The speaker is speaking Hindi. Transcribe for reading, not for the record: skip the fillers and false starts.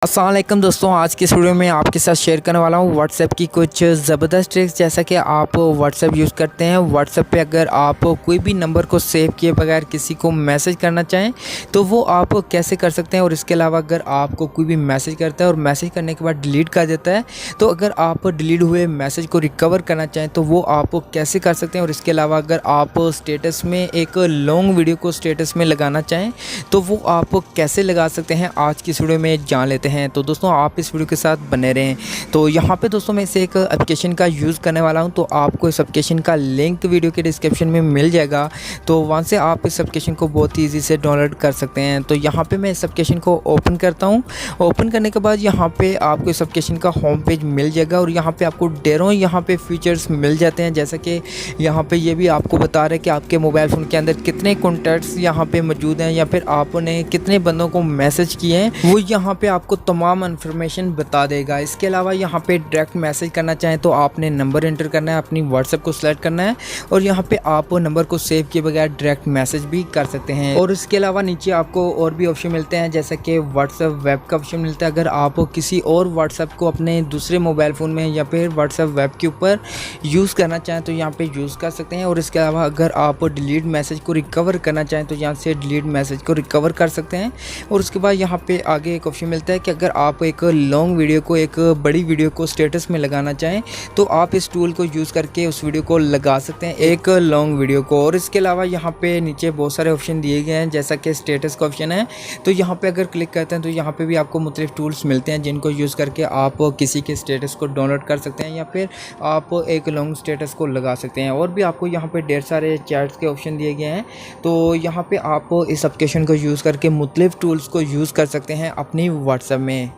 अस्सलाम वालेकुम दोस्तों, आज की इस वीडियो में आपके साथ शेयर करने वाला हूँ व्हाट्सएप की कुछ ज़बरदस्त ट्रिक्स। जैसा कि आप व्हाट्सएप यूज़ करते हैं, व्हाट्सएप पे अगर आप कोई भी नंबर को सेव किए बगैर किसी को मैसेज करना चाहें तो वो आप कैसे कर सकते हैं। और इसके अलावा अगर आपको कोई भी मैसेज करता है और मैसेज करने के बाद डिलीट कर देता है, तो अगर आप डिलीट हुए मैसेज को रिकवर करना चाहें तो वो आप कैसे कर सकते हैं। और इसके अलावा अगर आप स्टेटस में एक लॉन्ग वीडियो को स्टेटस में लगाना चाहें तो वो आप कैसे लगा सकते हैं, आज की इस वीडियो में जान लेते हैं। तो दोस्तों आप इस वीडियो के साथ बने रहें। तो यहाँ पे दोस्तों मैं इसे एक एप्लीकेशन का यूज़ करने वाला हूँ, तो आपको इस एप्लीकेशन का लिंक वीडियो के डिस्क्रिप्शन में मिल जाएगा। तो वहाँ से आप इस एप्लीकेशन को बहुत ईजी से डाउनलोड कर सकते हैं। तो यहाँ पे मैं इस एप्लीकेशन को ओपन करता हूँ। ओपन करने के बाद यहाँ पे आपको इस एप्लीकेशन का होम पेज मिल जाएगा और यहाँ पे आपको ढेरों यहाँ पे फीचर्स मिल जाते हैं। जैसा कि यहाँ पे ये भी आपको बता रहे हैं कि आपके मोबाइल फ़ोन के अंदर कितने कॉन्टैक्ट्स यहाँ पे मौजूद हैं या फिर आपने कितने बंदों को मैसेज किए हैं, वो यहाँ पे आपको तमाम इन्फॉर्मेशन बता देगा। इसके अलावा यहाँ पे डायरेक्ट मैसेज करना चाहें तो आपने नंबर एंटर करना है, अपनी व्हाट्सएप को सिलेक्ट करना है और यहाँ पे आप नंबर को सेव किए बगैर डायरेक्ट मैसेज भी कर सकते हैं। और इसके अलावा नीचे आपको और भी ऑप्शन मिलते हैं, जैसा कि व्हाट्सएप वेब का ऑप्शन मिलता है। अगर आप किसी और व्हाट्सएप को अपने दूसरे मोबाइल फ़ोन में या फिर व्हाट्सएप वेब के ऊपर यूज़ करना चाहें तो यहाँ पे यूज़ कर सकते हैं। और इसके अलावा अगर आप डिलीट मैसेज को रिकवर करना चाहें तो यहाँ से डिलीट मैसेज को रिकवर कर सकते हैं। और उसके बाद यहाँ पे आगे एक ऑप्शन मिलता है कि अगर आप एक लॉन्ग वीडियो को, एक बड़ी वीडियो को स्टेटस में लगाना चाहें तो आप इस टूल को यूज़ करके उस वीडियो को लगा सकते हैं, एक लॉन्ग वीडियो को। और इसके अलावा यहाँ पे नीचे बहुत सारे ऑप्शन दिए गए हैं, जैसा कि स्टेटस का ऑप्शन है, तो यहाँ पे अगर क्लिक करते हैं तो यहाँ पे भी आपको मुख्तलिफ टूल्स मिलते हैं जिनको यूज़ करके आप किसी के स्टेटस को डाउनलोड कर सकते हैं या फिर आप एक लॉन्ग स्टेटस को लगा सकते हैं। और भी आपको यहाँ पे ढेर सारे चैट्स के ऑप्शन दिए गए हैं, तो यहाँ पे आप इस एप्लीकेशन को यूज़ करके मुख्तलिफ टूल्स को यूज़ कर सकते हैं अपनी व्हाट्सएप में।